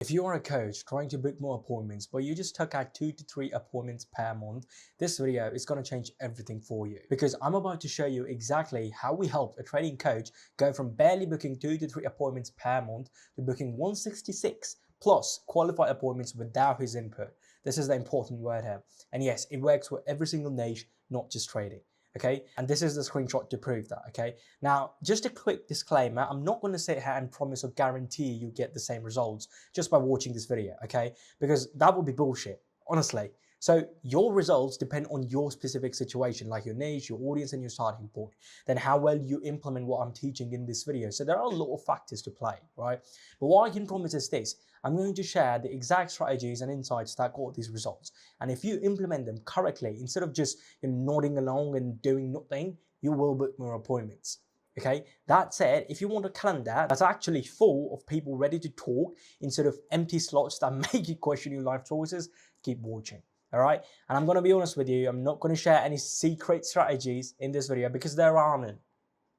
If you are a coach trying to book more appointments, but you just took out 2 to 3 appointments per month, this video is going to change everything for you, because I'm about to show you exactly how we helped a trading coach go from barely booking 2 to 3 appointments per month to booking 166 plus qualified appointments without his input. This is the important word here. And yes, it works for every single niche, not just trading. Okay, and this is the screenshot to prove that. Okay, now just a quick disclaimer, I'm not going to sit here and promise or guarantee you get the same results just by watching this video, okay, because that would be bullshit, honestly. So your results depend on your specific situation, like your niche, your audience, and your starting point, then how well you implement what I'm teaching in this video. So there are a lot of factors to play, right? But what I can promise is this: I'm going to share the exact strategies and insights that got these results. And if you implement them correctly, instead of just nodding along and doing nothing, you will book more appointments. Okay, that said, if you want a calendar that's actually full of people ready to talk instead of empty slots that make you question your life choices, keep watching. All right, and I'm going to be honest with you, I'm not going to share any secret strategies in this video because there are none.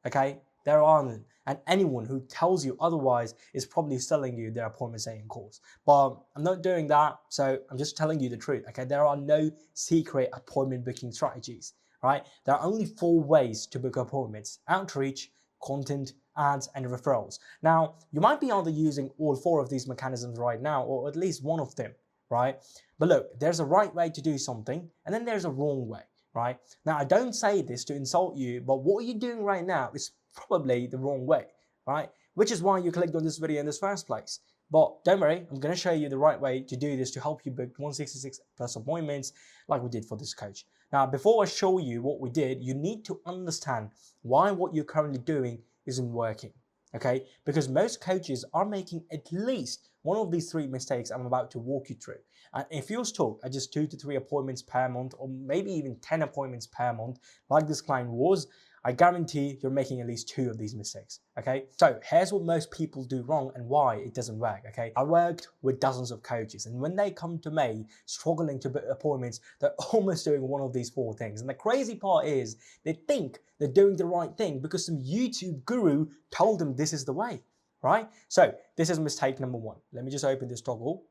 Okay, there are none. And anyone who tells you otherwise is probably selling you their appointment setting course. But I'm not doing that, so I'm just telling you the truth. Okay, there are no secret appointment booking strategies. Right? There are only 4 ways to book appointments: outreach, content, ads, and referrals. Now, you might be either using all 4 of these mechanisms right now, or at least one of them, right? But look, there's a right way to do something, and then there's a wrong way, right? Now, I don't say this to insult you, but what you're doing right now is probably the wrong way, right? Which is why you clicked on this video in the first place. But don't worry, I'm going to show you the right way to do this to help you book 166 plus appointments like we did for this coach. Now, before I show you what we did, you need to understand why what you're currently doing isn't working, okay? Because most coaches are making at least one of these 3 mistakes I'm about to walk you through. And if you're stuck at just 2 to 3 appointments per month, or maybe even 10 appointments per month, like this client was, I guarantee you're making at least 2 of these mistakes, okay? So here's what most people do wrong and why it doesn't work, okay? I worked with dozens of coaches, and when they come to me struggling to book appointments, they're almost doing one of these 4 things. And the crazy part is they think they're doing the right thing because some YouTube guru told them this is the way, right? So this is mistake number 1. Let me just open this toggle.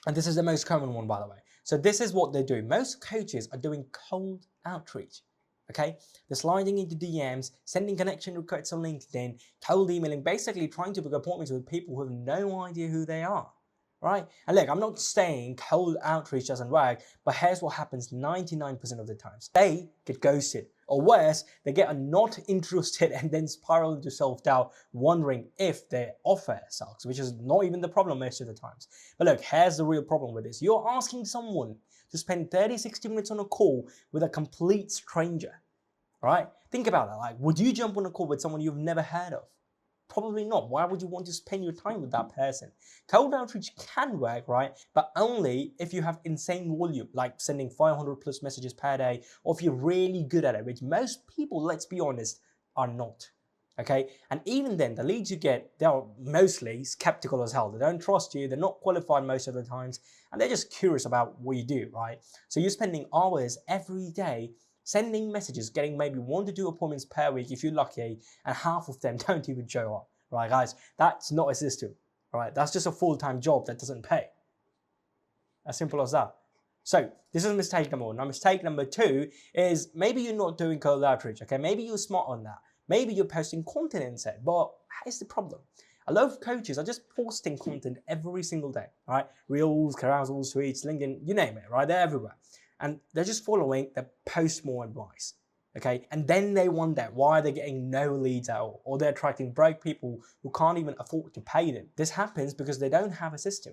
And this is the most common one, by the way. So this is what they do. Most coaches are doing cold outreach. Okay, they're sliding into DMs, sending connection requests on LinkedIn, cold emailing, basically trying to book appointments with people who have no idea who they are, right? And look, I'm not saying cold outreach doesn't work, but here's what happens 99% of the times. They get ghosted, or worse, they get a not interested and then spiral into self-doubt, wondering if their offer sucks, which is not even the problem most of the times. But look, here's the real problem with this. You're asking someone to spend 30-60 minutes on a call with a complete stranger, right? Think about that. Like, would you jump on a call with someone you've never heard of? Probably not. Why would you want to spend your time with that person? Cold outreach can work, right? But only if you have insane volume, like sending 500 plus messages per day, or if you're really good at it, which most people, let's be honest, are not. Okay, and even then, the leads you get, they are mostly skeptical as hell. They don't trust you, they're not qualified most of the times, and they're just curious about what you do, right? So you're spending hours every day sending messages, getting maybe 1 to 2 appointments per week if you're lucky, and half of them don't even show up, right, guys? That's not a system, right? That's just a full-time job that doesn't pay. As simple as that. So this is mistake number 1. Now, mistake number 2 is maybe you're not doing cold outreach, okay? Maybe you're smart on that. Maybe you're posting content instead, but here's the problem. A lot of coaches are just posting content every single day, right? Reels, carousels, tweets, LinkedIn, you name it, right? They're everywhere. And they're just following the post more advice, okay? And then they wonder why they're getting no leads at all, or they're attracting broke people who can't even afford to pay them. This happens because they don't have a system.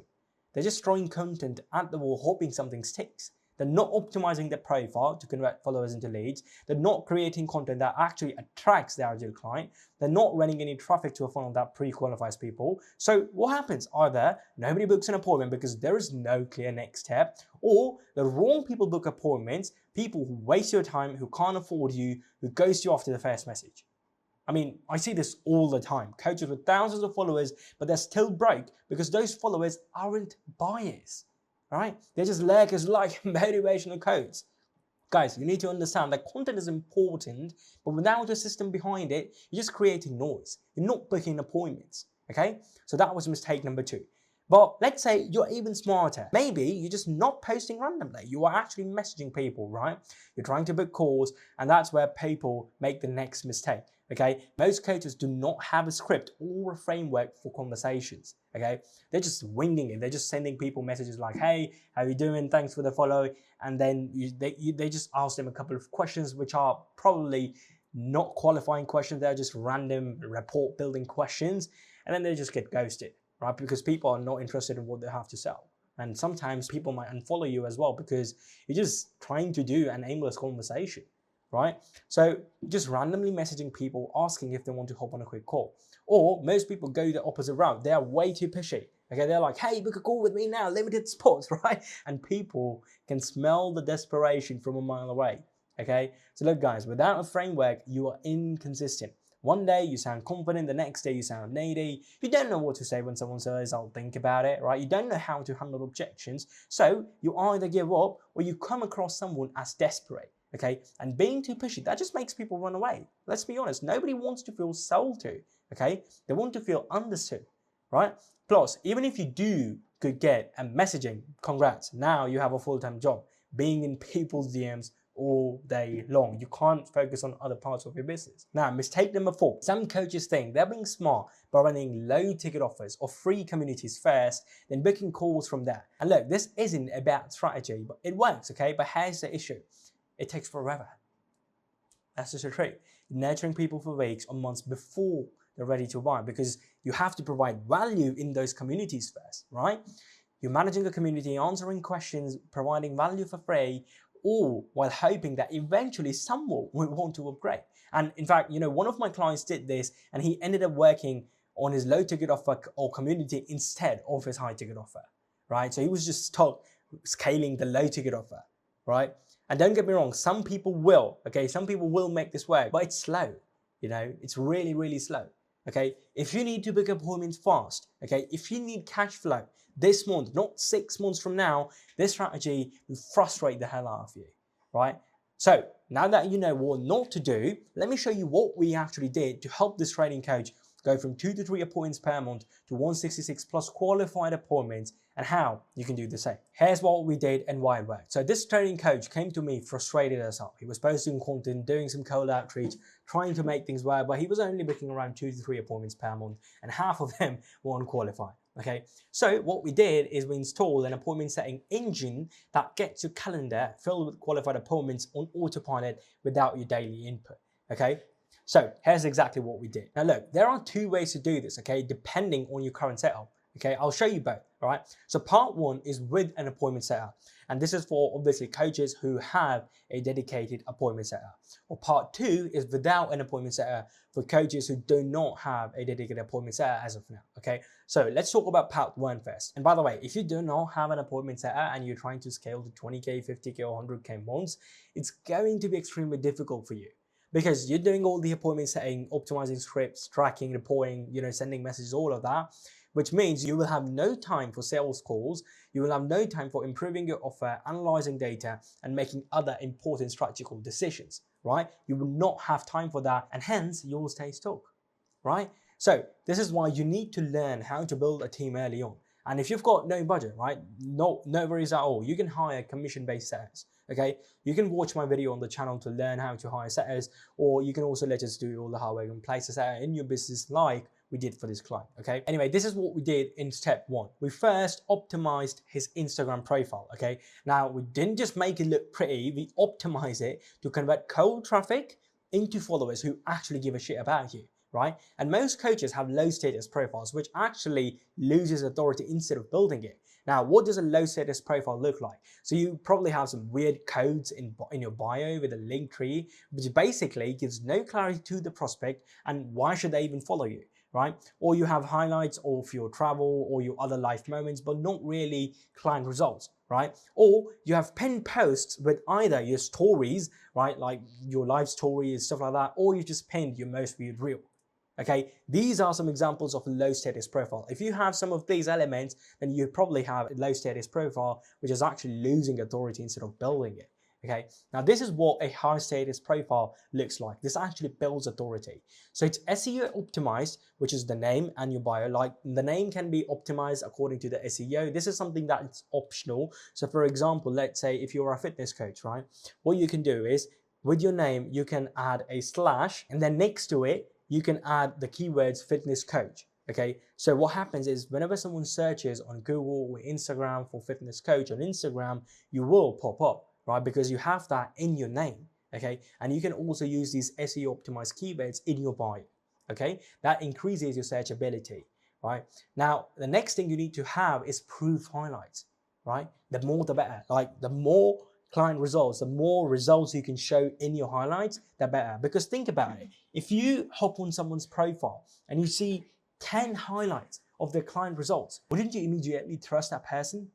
They're just throwing content at the wall, hoping something sticks. They're not optimizing their profile to convert followers into leads. They're not creating content that actually attracts their ideal client. They're not running any traffic to a funnel that pre-qualifies people. So what happens? Either nobody books an appointment because there is no clear next step, or the wrong people book appointments, people who waste your time, who can't afford you, who ghost you after the first message. I mean, I see this all the time. Coaches with thousands of followers, but they're still broke because those followers aren't buyers. Right? They're just lurkers like motivational quotes. Guys, you need to understand that content is important, but without a system behind it, you're just creating noise. You're not booking appointments. Okay? So that was mistake number 2. But let's say you're even smarter. Maybe you're just not posting randomly. You are actually messaging people, right? You're trying to book calls, and that's where people make the next mistake. Okay, most coaches do not have a script or a framework for conversations. Okay, they're just winging it. They're just sending people messages like, "Hey, how you doing? Thanks for the follow," and then they just ask them a couple of questions, which are probably not qualifying questions. They're just random report building questions, and then they just get ghosted, right? Because people are not interested in what they have to sell. And sometimes people might unfollow you as well because you're just trying to do an aimless conversation, right? So just randomly messaging people, asking if they want to hop on a quick call. Or most people go the opposite route. They are way too pushy. Okay, they're like, "Hey, book a call with me now, limited spots," right? And people can smell the desperation from a mile away. Okay, so look guys, without a framework, you are inconsistent. One day you sound confident, the next day you sound needy. You don't know what to say when someone says, "I'll think about it," right? You don't know how to handle objections. So you either give up or you come across someone as desperate. Okay, and being too pushy, that just makes people run away. Let's be honest, nobody wants to feel sold to. Okay, they want to feel understood, right? Plus, even if you do could get a messaging, congrats, now you have a full-time job, being in people's DMs all day long. You can't focus on other parts of your business. Now, mistake number 4. Some coaches think they're being smart by running low ticket offers or free communities first, then booking calls from there. And look, this isn't a bad strategy, but it works, okay? But here's the issue. It takes forever. That's just the truth. Nurturing people for weeks or months before they're ready to buy, because you have to provide value in those communities first, right? You're managing a community, answering questions, providing value for free, all while hoping that eventually someone will want to upgrade. And in fact, one of my clients did this and he ended up working on his low ticket offer or community instead of his high ticket offer, right? So he was just stuck scaling the low ticket offer, right? And don't get me wrong, some people will, okay? Some people will make this work, but it's slow, it's really, really slow. Okay, if you need to book appointments fast, okay, if you need cash flow this month, not 6 months from now, this strategy will frustrate the hell out of you, right? So now that you know what not to do, let me show you what we actually did to help this training coach go from 2 to 3 appointments per month to 166 plus qualified appointments, and how you can do the same. Here's what we did and why it worked. So this training coach came to me frustrated as hell. He was posting content, doing some cold outreach, trying to make things work, but he was only booking around 2 to 3 appointments per month, and half of them were unqualified. Okay, so what we did is we installed an appointment setting engine that gets your calendar filled with qualified appointments on autopilot without your daily input. Okay, so here's exactly what we did. Now look, there are 2 ways to do this, okay, depending on your current setup. Okay, I'll show you both, all right? So part 1 is with an appointment setup. And this is for obviously coaches who have a dedicated appointment setup. Or part 2 is without an appointment setup for coaches who do not have a dedicated appointment setup as of now, okay? So let's talk about part 1 first. And by the way, if you do not have an appointment setup and you're trying to scale to 20K, 50K, or 100K months, it's going to be extremely difficult for you, because you're doing all the appointment setting, optimizing scripts, tracking, reporting, sending messages, all of that, which means you will have no time for sales calls, you will have no time for improving your offer, analyzing data, and making other important strategical decisions, right? You will not have time for that, and hence you will stay stuck, right? So this is why you need to learn how to build a team early on. And if you've got no budget, right, no worries at all, you can hire commission-based setters. Okay, you can watch my video on the channel to learn how to hire setters, or you can also let us do all the hard work and place a setter in your business like we did for this client. Okay, anyway, this is what we did in step 1. We first optimized his Instagram profile. Okay, now we didn't just make it look pretty, we optimized it to convert cold traffic into followers who actually give a shit about you, right? And most coaches have low status profiles, which actually loses authority instead of building it. Now, what does a low status profile look like? So you probably have some weird codes in your bio with a link tree, which basically gives no clarity to the prospect and why should they even follow you, right? Or you have highlights of your travel or your other life moments, but not really client results, right? Or you have pinned posts with either your stories, right? Like your life stories, stuff like that, or you just pinned your most viewed reel. Okay, these are some examples of a low status profile. If you have some of these elements, then you probably have a low status profile, which is actually losing authority instead of building it. Okay, now this is what a high status profile looks like. This actually builds authority. So it's SEO optimized, which is the name and your bio. Like the name can be optimized according to the SEO. This is something that's optional. So for example, let's say if you're a fitness coach, right? What you can do is with your name, you can add a slash, and then next to it, you can add the keywords fitness coach. Okay, so what happens is whenever someone searches on Google or Instagram for fitness coach on Instagram, you will pop up, right? Because you have that in your name, okay? And you can also use these SEO optimized keywords in your bio, okay? That increases your searchability, right? Now, the next thing you need to have is proof highlights, right? The more the better. Like the more client results, the more results you can show in your highlights, the better. Because think about it. If you hop on someone's profile and you see 10 highlights of their client results, wouldn't you immediately trust that person?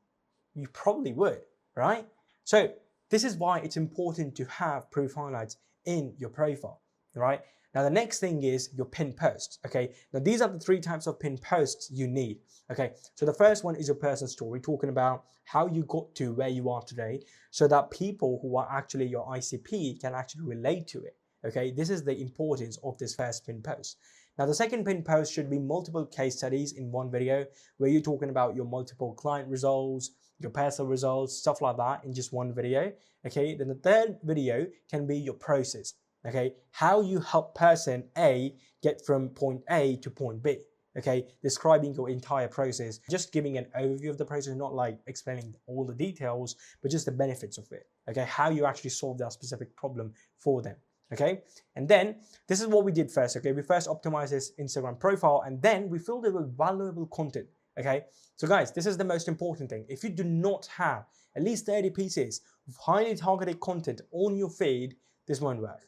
You probably would, right? So this is why it's important to have proof highlights in your profile, right? Now the next thing is your pinned posts, okay? Now these are the 3 types of pinned posts you need, okay? So the first one is your personal story, talking about how you got to where you are today so that people who are actually your ICP can actually relate to it, okay? This is the importance of this first pinned post. Now, the second pinned post should be multiple case studies in one video where you're talking about your multiple client results, your personal results, stuff like that in just one video. Okay, then the third video can be your process. Okay, how you help person A get from point A to point B. Okay, describing your entire process, just giving an overview of the process, not like explaining all the details, but just the benefits of it. Okay, how you actually solve that specific problem for them. Okay, and then this is what we did first. Okay, we first optimized this Instagram profile and then we filled it with valuable content. Okay, so guys, this is the most important thing. If you do not have at least 30 pieces of highly targeted content on your feed, this won't work.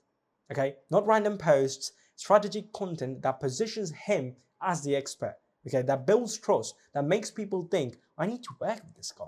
Okay, not random posts, strategic content that positions him as the expert. Okay, that builds trust, that makes people think, I need to work with this guy.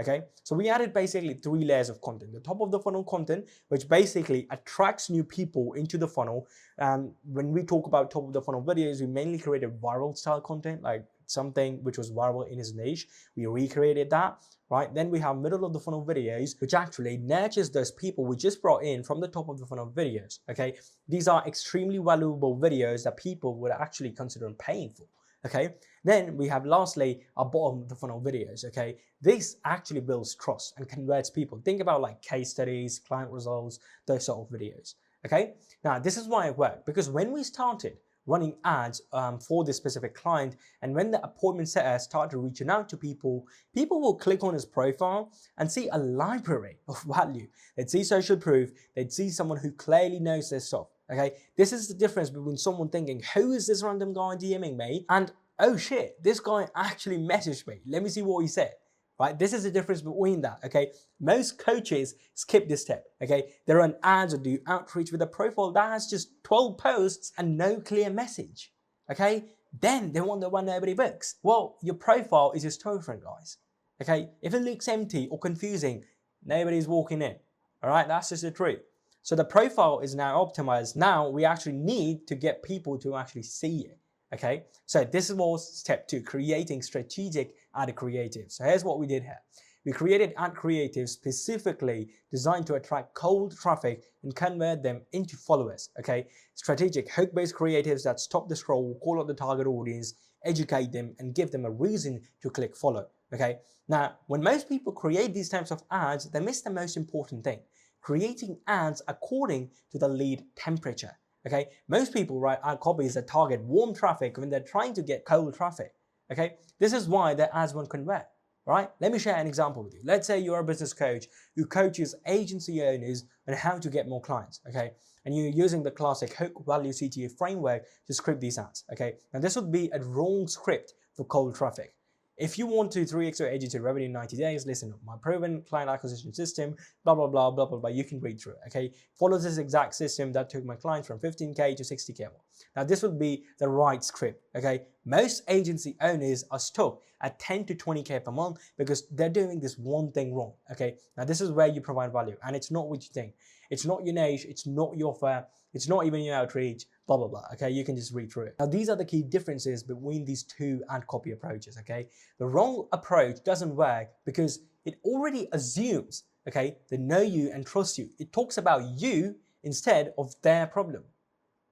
Okay, so we added basically 3 layers of content. The top of the funnel content, which basically attracts new people into the funnel. And when we talk about top of the funnel videos, we mainly created viral style content, like something which was viral in his niche. We recreated that, right? Then we have middle of the funnel videos, which actually nurtures those people we just brought in from the top of the funnel videos. Okay, these are extremely valuable videos that people would actually consider paying for. Okay, then we have lastly our bottom of the funnel videos. Okay, this actually builds trust and converts people. Think about like case studies, client results, those sort of videos. Okay, now this is why it worked, because when we started running ads for this specific client, and when the appointment setter started reaching out to people, people will click on his profile and see a library of value. They'd see social proof, they'd see someone who clearly knows their stuff. Okay, this is the difference between someone thinking, who is this random guy DMing me? And oh shit, this guy actually messaged me. Let me see what he said. Right? This is the difference between that. Okay, most coaches skip this step. Okay, they run ads or do outreach with a profile that has just 12 posts and no clear message. Okay, then they want the one nobody books. Well, your profile is your storefront, guys. Okay, if it looks empty or confusing, nobody's walking in. All right, that's just the truth. So the profile is now optimized. Now we actually need to get people to actually see it. Okay, so this was step 2, creating strategic ad creatives. So here's what we did here. We created ad creatives specifically designed to attract cold traffic and convert them into followers. Okay, strategic hook-based creatives that stop the scroll, call out the target audience, educate them, and give them a reason to click follow. Okay, now when most people create these types of ads, they miss the most important thing: creating ads according to the lead temperature. Okay, most people write ad copies that target warm traffic when they're trying to get cold traffic. Okay, this is why their ads won't convert. Right? Let me share an example with you. Let's say you're a business coach who coaches agency owners on how to get more clients. Okay, and you're using the classic hook value CTA framework to script these ads. Okay, now this would be a wrong script for cold traffic. If you want to 3x your agency revenue in 90 days, listen up. My proven client acquisition system, blah, blah, blah, blah, blah, blah. You can read through it, okay? Follow this exact system that took my clients from 15K to 60K. Now, this would be the right script, okay? Most agency owners are stuck at 10 to 20K per month because they're doing this one thing wrong, okay? Now, this is where you provide value, and it's not what you think. It's not your niche, it's not your offer, it's not even your outreach, blah, blah, blah, okay? You can just read through it. Now, these are the key differences between these 2 ad copy approaches, okay? The wrong approach doesn't work because it already assumes, Okay, they know you and trust you. It talks about you instead of their problem,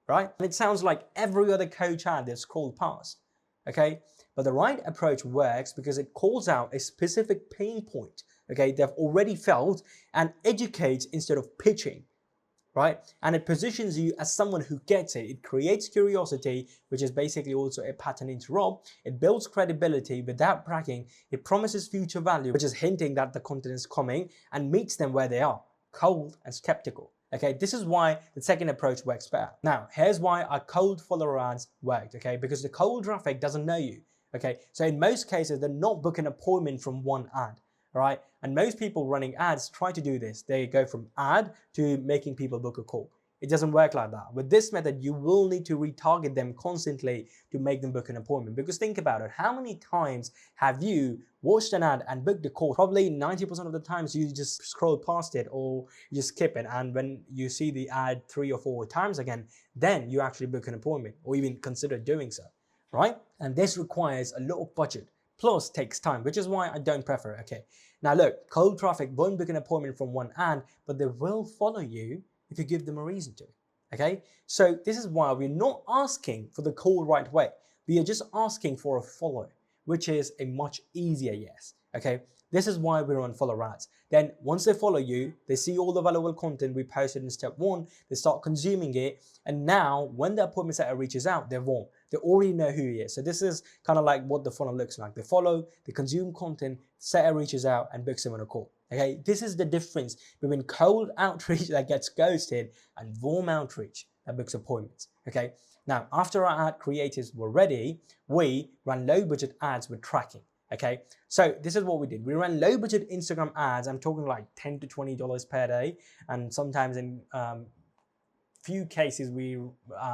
right? And it sounds like every other coach ad they've scrolled past. Okay, but the right approach works because it calls out a specific pain point, okay, they've already felt, and educates instead of pitching, right? And it positions you as someone who gets it. It creates curiosity, which is basically also a pattern interrupt. It builds credibility without bragging. It promises future value, which is hinting that the content is coming, and meets them where they are, cold and skeptical. Okay, this is why the second approach works better. Now, here's why our cold follower ads worked, okay? Because the cold traffic doesn't know you, okay? So in most cases, they're not booking an appointment from one ad, right? And most people running ads try to do this. They go from ad to making people book a call. It doesn't work like that. With this method, you will need to retarget them constantly to make them book an appointment. Because think about it, how many times have you watched an ad and booked a call? Probably 90% of the times you just scroll past it or you just skip it. And when you see the ad 3 or 4 times again, then you actually book an appointment or even consider doing so, right? And this requires a lot of budget, plus takes time, which is why I don't prefer it, okay? Now look, cold traffic won't book an appointment from one ad, but they will follow you if you give them a reason to, okay? So this is why we're not asking for the call right away. We are just asking for a follow, which is a much easier yes, okay? This is why we run follow ads. Then once they follow you, they see all the valuable content we posted in step 1, they start consuming it, and now when the appointment setter reaches out, they're warm. They already know who he is. So this is kind of like what the funnel looks like. They follow, they consume content, setter reaches out and books him on a call. Okay, this is the difference between cold outreach that gets ghosted and warm outreach that books appointments. Okay, now after our ad creatives were ready, we ran low budget ads with tracking. Okay, so this is what we did. We ran low budget Instagram ads. I'm talking like $10 to $20 per day, and sometimes in few cases we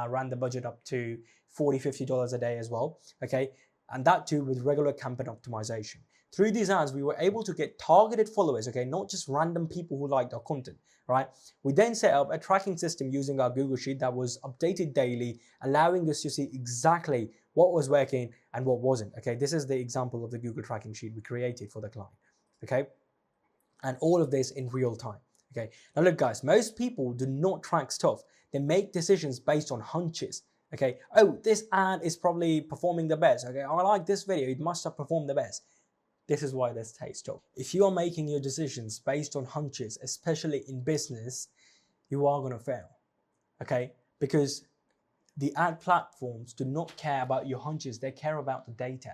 ran the budget up to $40, $50 a day as well. Okay, and that too with regular campaign optimization. Through these ads, we were able to get targeted followers, okay, not just random people who liked our content, right? We then set up a tracking system using our Google Sheet that was updated daily, allowing us to see exactly what was working and what wasn't, okay? This is the example of the Google tracking sheet we created for the client, okay? And all of this in real time, okay? Now look guys, most people do not track stuff. They make decisions based on hunches, okay? Oh, this ad is probably performing the best, okay? I like this video, it must have performed the best. This is why this takes tough. If you are making your decisions based on hunches, especially in business, you are going to fail, okay? Because the ad platforms do not care about your hunches, they care about the data,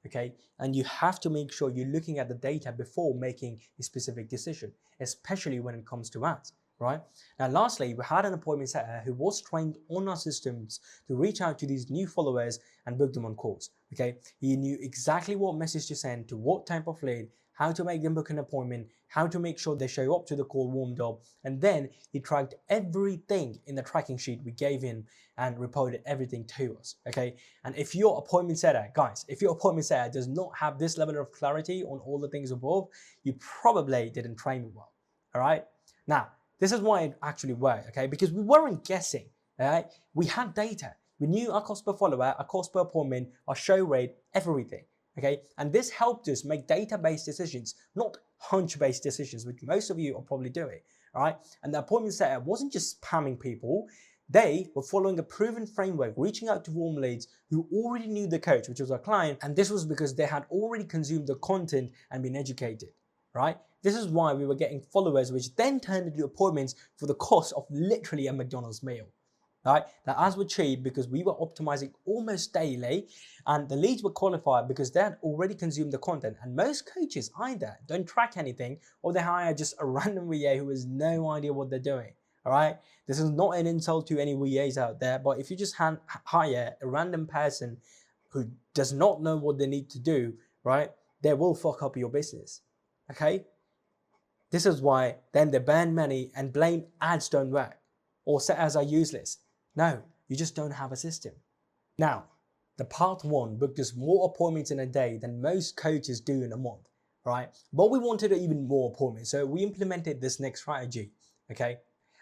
okay? And you have to make sure you're looking at the data before making a specific decision, especially when it comes to ads, right? Now, lastly, we had an appointment setter who was trained on our systems to reach out to these new followers and book them on calls, okay? He knew exactly what message to send to what type of lead, how to make them book an appointment, how to make sure they show up to the call warmed up, and then he tracked everything in the tracking sheet we gave him and reported everything to us, okay? And if your appointment setter, guys, if your appointment setter does not have this level of clarity on all the things above, you probably didn't train it well, all right? Now, this is why it actually worked, okay? Because we weren't guessing, all right? We had data. We knew our cost per follower, our cost per appointment, our show rate, everything, okay? And this helped us make data-based decisions, not hunch-based decisions, which most of you are probably doing, all right? And the appointment setter wasn't just spamming people. They were following a proven framework, reaching out to warm leads who already knew the coach, which was our client, and this was because they had already consumed the content and been educated, right? This is why we were getting followers, which then turned into appointments for the cost of literally a McDonald's meal. Right? The ads were cheap because we were optimizing almost daily, and the leads were qualified because they had already consumed the content. And most coaches either don't track anything or they hire just a random VA who has no idea what they're doing. All right? This is not an insult to any VAs out there, but if you just hire a random person who does not know what they need to do, right, they will fuck up your business. Okay? This is why then they burn money and blame ads don't work or setters are useless. No, you just don't have a system. Now, the part 1 booked us more appointments in a day than most coaches do in a month, right? But we wanted even more appointments, so we implemented this next strategy, okay?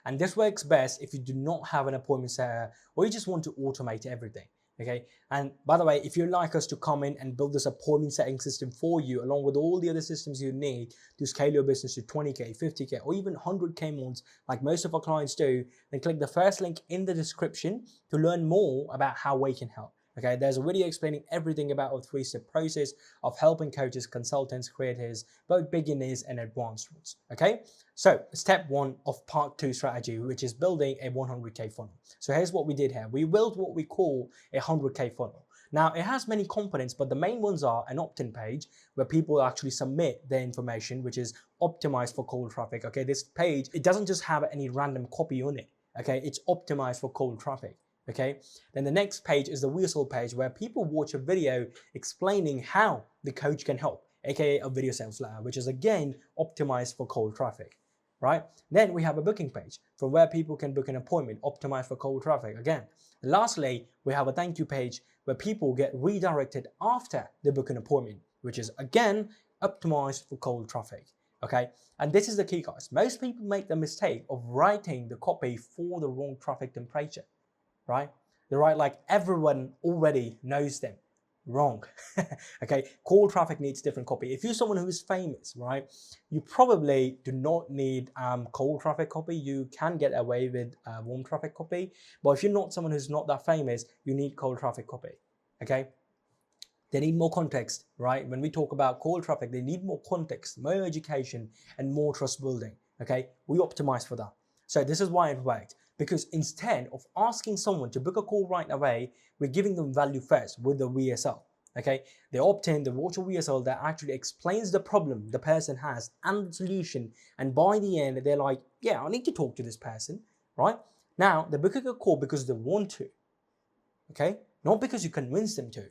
And this works best if you do not have an appointment setter or you just want to automate everything. Okay, and by the way, if you'd like us to come in and build this appointment setting system for you, along with all the other systems you need to scale your business to 20K, 50K, or even 100K months, like most of our clients do, then click the first link in the description to learn more about how we can help. Okay, there's a video explaining everything about our 3-step process of helping coaches, consultants, creators, both beginners and advanced ones. Okay, so step 1 of part 2 strategy, which is building a 100K funnel. So here's what we did here. We built what we call a 100K funnel. Now, it has many components, but the main ones are an opt-in page where people actually submit their information, which is optimized for cold traffic. Okay, this page, it doesn't just have any random copy on it. Okay, it's optimized for cold traffic. Okay, then the next page is the rehearsal page where people watch a video explaining how the coach can help, aka a video sales letter, which is again optimized for cold traffic. Right? Then we have a booking page from where people can book an appointment, optimized for cold traffic again. And lastly, we have a thank you page where people get redirected after they book an appointment, which is again optimized for cold traffic. Okay, and this is the key, guys. Most people make the mistake of writing the copy for the wrong traffic temperature, right? They write like everyone already knows them. Wrong. Okay, cold traffic needs different copy. If you're someone who is famous, right, you probably do not need cold traffic copy. You can get away with warm traffic copy, but if you're not someone who's not that famous, you need cold traffic copy. Okay, they need more context, right? When we talk about cold traffic, they need more context, more education, and more trust building. Okay, we optimize for that. So this is why it worked. Because instead of asking someone to book a call right away, we're giving them value first with the VSL. Okay, they opt in, they watch a VSL that actually explains the problem the person has and the solution. And by the end, they're like, yeah, I need to talk to this person, right? Now, they're booking a call because they want to, okay? Not because you convince them to.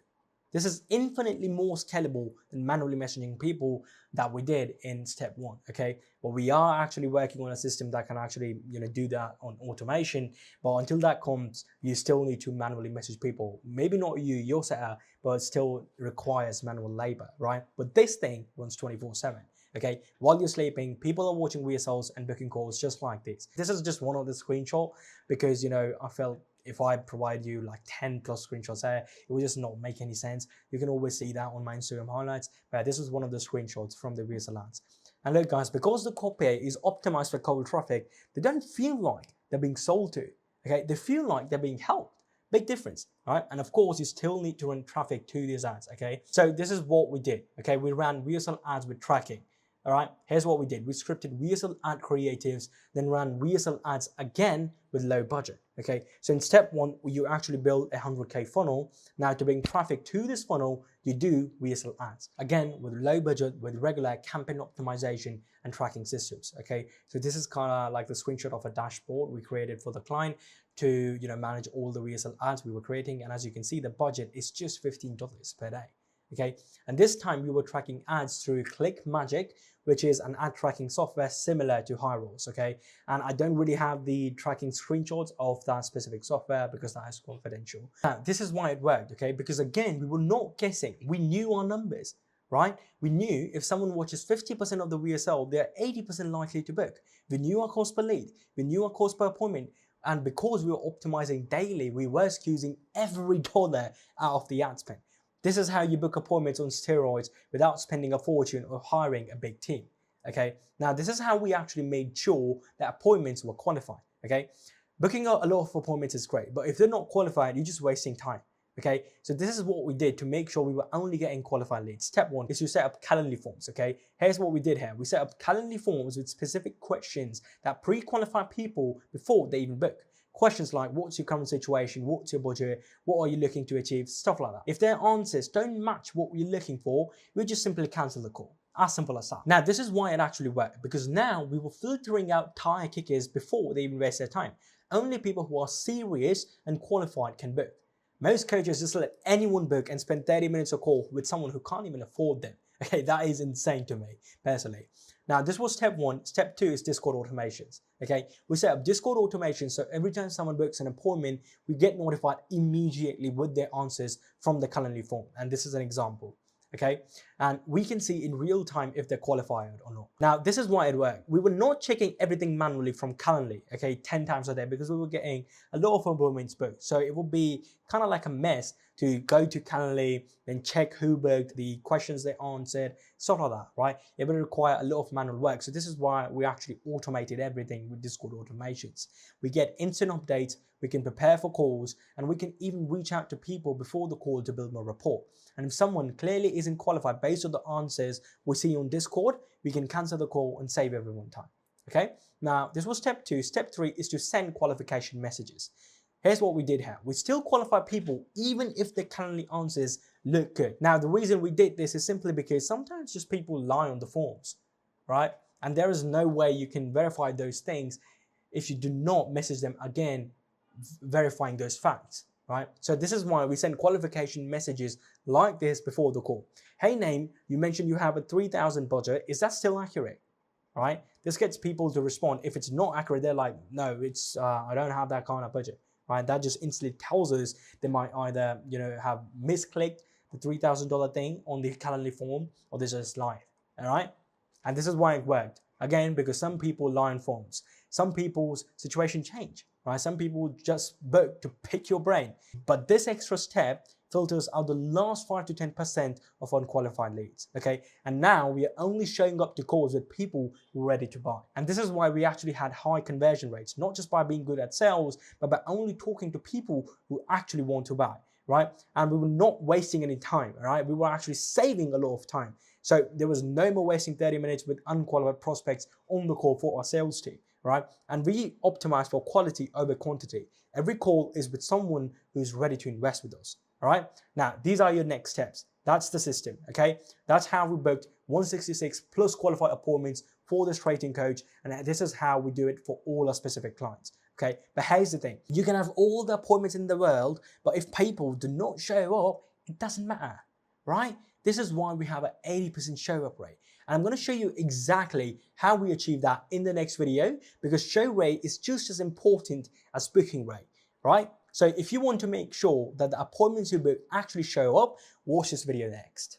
This is infinitely more scalable than manually messaging people that we did in step 1, okay? But we are actually working on a system that can actually, do that on automation. But until that comes, you still need to manually message people. Maybe not you, your setter, but it still requires manual labor, right? But this thing runs 24/7. Okay, while you're sleeping, people are watching VSLs and booking calls just like this. This is just one of the screenshots because, I felt if I provide you like 10 plus screenshots there, it would just not make any sense. You can always see that on my Instagram highlights, but this is one of the screenshots from the VSL ads. And look guys, because the copy is optimized for cold traffic, they don't feel like they're being sold to, okay? They feel like they're being helped. Big difference, right? And of course, you still need to run traffic to these ads, okay? So this is what we did, okay? We ran VSL ads with tracking. All right, here's what we did. We scripted VSL ad creatives, then ran VSL ads again with low budget. Okay, so in step 1, you actually build a 100K funnel. Now to bring traffic to this funnel, you do VSL ads. Again, with low budget, with regular campaign optimization and tracking systems. Okay, so this is kind of like the screenshot of a dashboard we created for the client to manage all the VSL ads we were creating. And as you can see, the budget is just $15 per day. Okay, and this time we were tracking ads through ClickMagick, which is an ad tracking software similar to Hyros. Okay, and I don't really have the tracking screenshots of that specific software because that is confidential. Now, this is why it worked, okay, because again, we were not guessing. We knew our numbers, right? We knew if someone watches 50% of the VSL, they're 80% likely to book. We knew our cost per lead, we knew our cost per appointment, and because we were optimizing daily, we were squeezing every dollar out of the ad spend. This is how you book appointments on steroids without spending a fortune or hiring a big team. Okay, now this is how we actually made sure that appointments were qualified. Okay, booking a lot of appointments is great, but if they're not qualified, you're just wasting time. Okay, so this is what we did to make sure we were only getting qualified leads. Step 1 is to set up Calendly forms. Okay, here's what we did here. We set up Calendly forms with specific questions that pre-qualify people before they even book. Questions like, what's your current situation? What's your budget? What are you looking to achieve? Stuff like that. If their answers don't match what you're looking for, we just simply cancel the call. As simple as that. Now, this is why it actually worked, because now we were filtering out tire kickers before they even waste their time. Only people who are serious and qualified can book. Most coaches just let anyone book and spend 30 minutes a call with someone who can't even afford them. Okay, that is insane to me, personally. Now, this was step 1. Step 2 is Discord automations. Okay, we set up Discord automation so every time someone books an appointment, we get notified immediately with their answers from the Calendly form. And this is an example. Okay, and we can see in real time if they're qualified or not. Now, this is why it worked. We were not checking everything manually from Calendly, okay, 10 times a day, because we were getting a lot of appointments booked. So it would be kind of like a mess to go to Calendly and check who booked, the questions they answered, stuff like that, right? It would require a lot of manual work. So this is why we actually automated everything with Discord automations. We get instant updates, we can prepare for calls, and we can even reach out to people before the call to build more rapport. And if someone clearly isn't qualified based on the answers we see on Discord, we can cancel the call and save everyone time. Okay, now this was step 2. Step 3 is to send qualification messages. Here's what we did here. We still qualify people even if the Calendly answers look good. Now, the reason we did this is simply because sometimes just people lie on the forms, right? And there is no way you can verify those things if you do not message them again, verifying those facts, right? So this is why we send qualification messages like this before the call. Hey, name, you mentioned you have a 3,000 budget. Is that still accurate? Right? This gets people to respond. If it's not accurate, they're like, no, it's I don't have that kind of budget. Right? That just instantly tells us they might either have misclicked the $3,000 thing on the Calendly form, or they just lied. All right? And this is why it worked. Again, because some people lie on forms. Some people's situation change. Right? Some people just book to pick your brain. But this extra step filters out the last 5 to 10% of unqualified leads, okay? And now we are only showing up to calls with people who are ready to buy. And this is why we actually had high conversion rates, not just by being good at sales, but by only talking to people who actually want to buy, right? And we were not wasting any time, all right? We were actually saving a lot of time. So there was no more wasting 30 minutes with unqualified prospects on the call for our sales team, right? And we optimize for quality over quantity. Every call is with someone who's ready to invest with us. All right, now these are your next steps. That's the system, okay? That's how we booked 166 plus qualified appointments for this trading coach, and this is how we do it for all our specific clients, okay? But here's the thing, you can have all the appointments in the world, but if people do not show up, it doesn't matter, right? This is why we have an 80% show up rate. And I'm going to show you exactly how we achieve that in the next video, because show rate is just as important as booking rate, right? So if you want to make sure that the appointments you book actually show up, watch this video next.